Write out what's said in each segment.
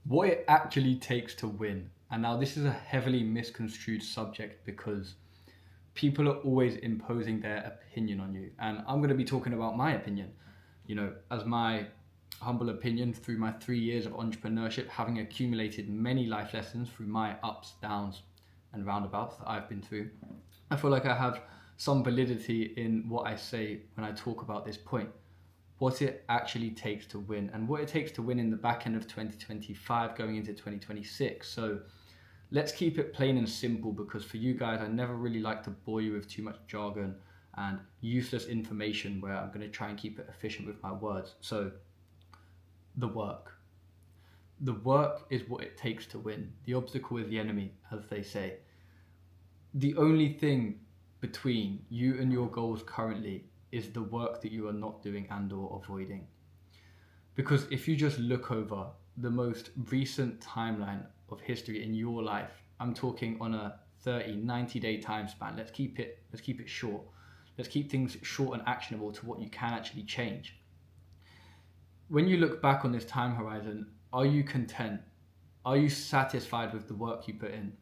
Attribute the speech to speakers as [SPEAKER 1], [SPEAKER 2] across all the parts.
[SPEAKER 1] What it actually takes to win. And now this is a heavily misconstrued subject because people are always imposing their opinion on you. And I'm going to be talking about my opinion. As my humble opinion through my 3 years of entrepreneurship, having accumulated many life lessons through my ups, downs, and roundabouts that I've been through, I feel like I have some validity in what I say when I talk about this point. What it actually takes to win and what it takes to win in the back end of 2025 going into 2026. So let's keep it plain and simple, because for you guys, I never really like to bore you with too much jargon and useless information where I'm going to try and keep it efficient with my words. So the work. The work is what it takes to win. The obstacle is the enemy, as they say. The only thing between you and your goals currently is the work that you are not doing and or avoiding. Because if you just look over the most recent timeline of history in your life, I'm talking on a 30, 90-day time span. Let's keep it short. Let's keep things short and actionable to what you can actually change. When you look back on this time horizon, are you content? Are you satisfied with the work you put in?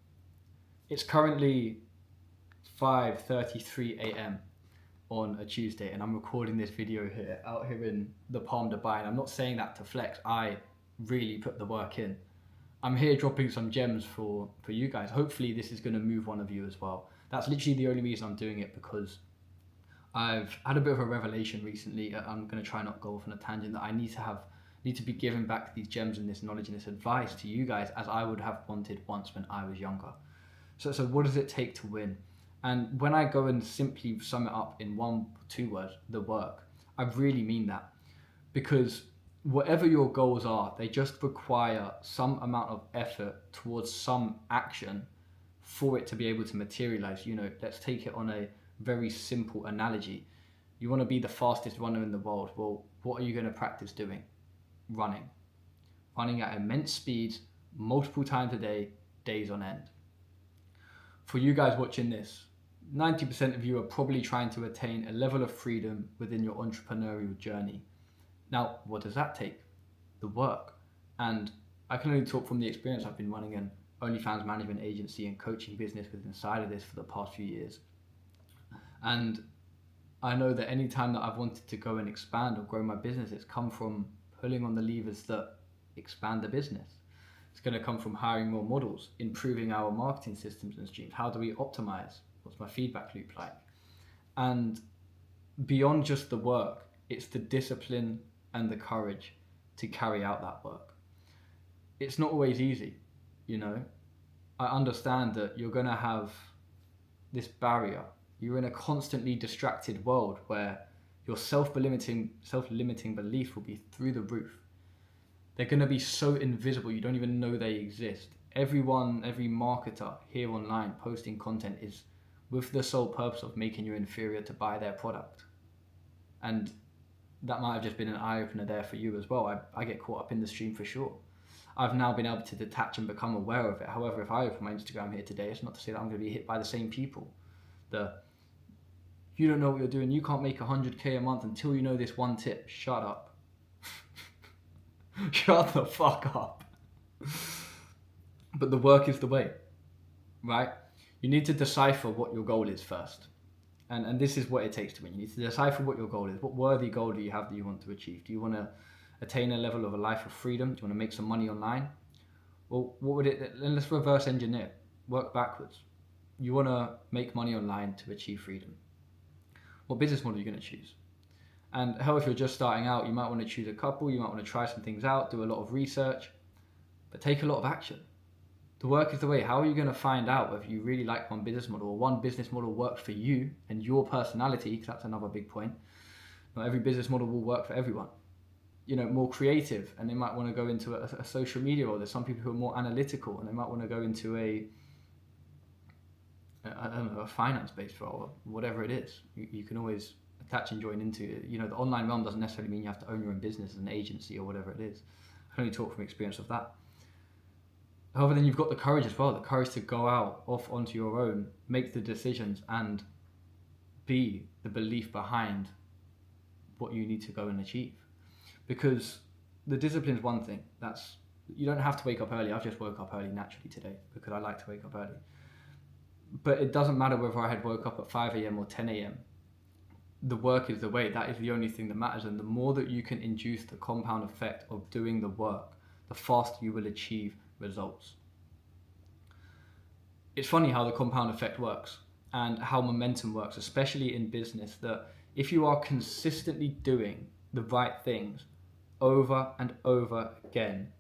[SPEAKER 1] It's currently 5:33 a.m. on a Tuesday, and I'm recording this video here out here in the Palm Dubai. And I'm not saying that to flex. I really put the work in. I'm here dropping some gems for you guys. Hopefully this is going to move one of you as well. That's literally the only reason I'm doing it, because I've had a bit of a revelation recently. I'm going to try not go off on a tangent, that I need to be giving back these gems and this knowledge and this advice to you guys, as I would have wanted once when I was younger. So what does it take to win? And when I go and simply sum it up in 1 or 2 words, the work, I really mean that. Because whatever your goals are, they just require some amount of effort towards some action for it to be able to materialize. Let's take it on a very simple analogy. You want to be the fastest runner in the world. Well, what are you going to practice doing? Running at immense speeds, multiple times a day, days on end. For you guys watching this, 90% of you are probably trying to attain a level of freedom within your entrepreneurial journey. Now, what does that take? The work. And I can only talk from the experience. I've been running an OnlyFans management agency and coaching business inside of this for the past few years. And I know that any time that I've wanted to go and expand or grow my business, it's come from pulling on the levers that expand the business. It's going to come from hiring more models, improving our marketing systems and streams. How do we optimize? What's my feedback loop like? And beyond just the work, it's the discipline and the courage to carry out that work. It's not always easy, I understand that you're going to have this barrier. You're in a constantly distracted world where your self-limiting beliefs will be through the roof. They're going to be so invisible you don't even know they exist. Every marketer here online posting content is with the sole purpose of making you inferior to buy their product. And that might have just been an eye-opener there for you as well. I get caught up in the stream for sure. I've now been able to detach and become aware of it. However, if I open my Instagram here today, it's not to say that I'm going to be hit by the same people. You don't know what you're doing. You can't make 100K a month until you know this one tip. Shut up. Shut the fuck up. But the work is the way, right? You need to decipher what your goal is first. And this is what it takes to win. You need to decipher what your goal is. What worthy goal do you have that you want to achieve? Do you want to attain a level of a life of freedom? Do you want to make some money online? Well, what would it... Let's reverse engineer. Work backwards. You want to make money online to achieve freedom. What business model are you going to choose? And hell, if you're just starting out, you might want to choose a couple. You might want to try some things out, do a lot of research, but take a lot of action. The work is the way. How are you going to find out if you really like one business model, or one business model works for you and your personality? Because that's another big point. Not every business model will work for everyone. More creative, and they might want to go into a social media role. There's some people who are more analytical, and they might want to go into a finance-based role, or whatever it is. You can always attach and join into it. The online realm doesn't necessarily mean you have to own your own business as an agency or whatever it is. I can only talk from experience of that. However, then you've got the courage as well, the courage to go out off onto your own, make the decisions, and be the belief behind what you need to go and achieve. Because the discipline is one thing, that's You don't have to wake up early. I've just woke up early naturally today because I like to wake up early. But it doesn't matter whether I had woke up at 5 a.m. or 10 a.m. The work is the way. That is the only thing that matters. And the more that you can induce the compound effect of doing the work, the faster you will achieve results. It's funny how the compound effect works and how momentum works, especially in business, that if you are consistently doing the right things over and over again,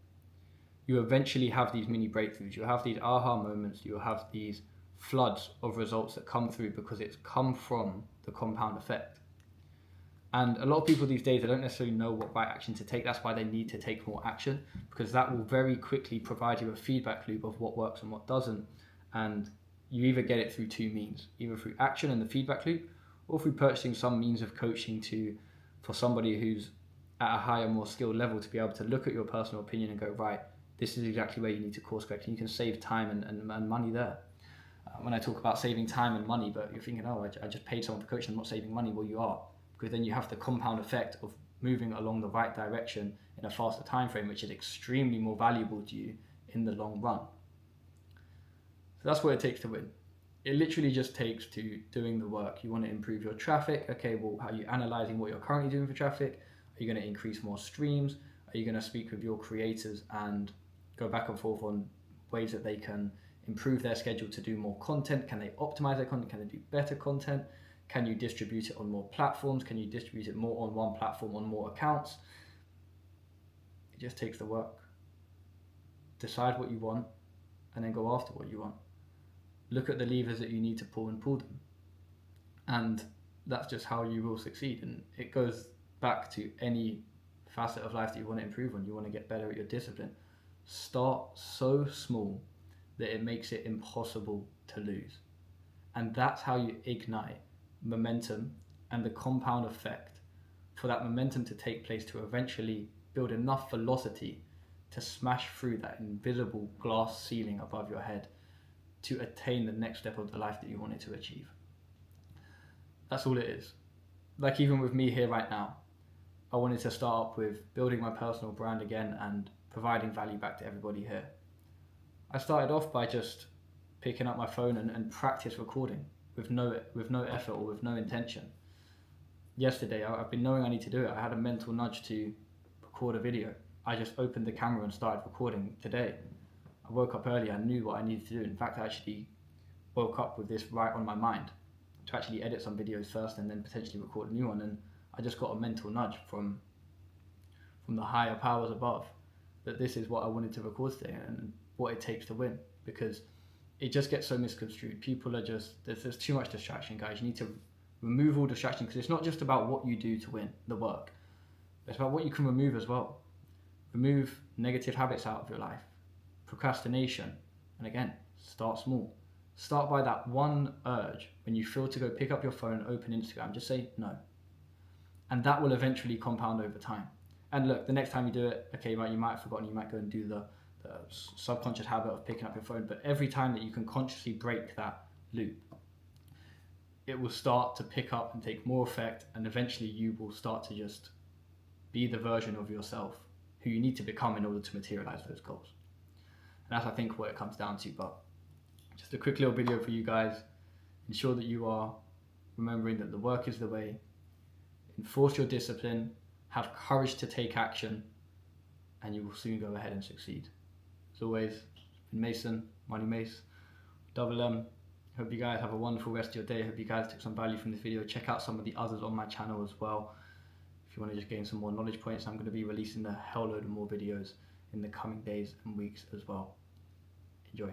[SPEAKER 1] you eventually have these mini breakthroughs. You'll have these aha moments. You'll have these floods of results that come through because it's come from the compound effect. And a lot of people these days, they don't necessarily know what right action to take. That's why they need to take more action, because that will very quickly provide you a feedback loop of what works and what doesn't. And you either get it through two means, either through action and the feedback loop, or through purchasing some means of coaching for somebody who's at a higher, more skilled level to be able to look at your personal opinion and go, right, this is exactly where you need to course correct. And you can save time and money there. When I talk about saving time and money, but you're thinking, oh, I just paid someone for coaching, I'm not saving money. Well, you are, because then you have the compound effect of moving along the right direction in a faster time frame, which is extremely more valuable to you in the long run. So that's what it takes to win. It literally just takes to doing the work. You want to improve your traffic. Okay, well, how are you analyzing what you're currently doing for traffic? Are you going to increase more streams? Are you going to speak with your creators and go back and forth on ways that they can improve their schedule to do more content? Can they optimize their content? Can they do better content? Can you distribute it on more platforms? Can you distribute it more on one platform, on more accounts? It just takes the work. Decide what you want and then go after what you want. Look at the levers that you need to pull and pull them. And that's just how you will succeed. And it goes back to any facet of life that you want to improve on. You want to get better at your discipline. Start so small that it makes it impossible to lose. And that's how you ignite momentum and the compound effect for that momentum to take place to eventually build enough velocity to smash through that invisible glass ceiling above your head to attain the next step of the life that you wanted to achieve. That's all it is. Like even with me here right now, I wanted to start up with building my personal brand again and providing value back to everybody here. I started off by just picking up my phone and practice recording with no effort or with no intention. Yesterday, I've been knowing I need to do it. I had a mental nudge to record a video. I just opened the camera and started recording today. I woke up early, I knew what I needed to do. In fact, I actually woke up with this right on my mind to actually edit some videos first and then potentially record a new one. And I just got a mental nudge from the higher powers above that this is what I wanted to record today and what it takes to win, because it just gets so misconstrued. People are just, there's too much distraction, guys. You need to remove all distraction, because it's not just about what you do to win the work. It's about what you can remove as well. Remove negative habits out of your life. Procrastination. And again, start small. Start by that one urge when you feel to go pick up your phone, open Instagram, just say no. And that will eventually compound over time. And look, the next time you do it, okay, right, you might have forgotten, you might go and do the subconscious habit of picking up your phone, but every time that you can consciously break that loop, it will start to pick up and take more effect, and eventually you will start to just be the version of yourself who you need to become in order to materialize those goals. And that's, I think, what it comes down to. But just a quick little video for you guys. Ensure that you are remembering that the work is the way. Enforce your discipline. Have courage to take action. And you will soon go ahead and succeed. As always, been Mason, Money Mace, Double M. Hope you guys have a wonderful rest of your day. Hope you guys took some value from this video. Check out some of the others on my channel as well. If you want to just gain some more knowledge points, I'm going to be releasing a hell load of more videos in the coming days and weeks as well. Enjoy.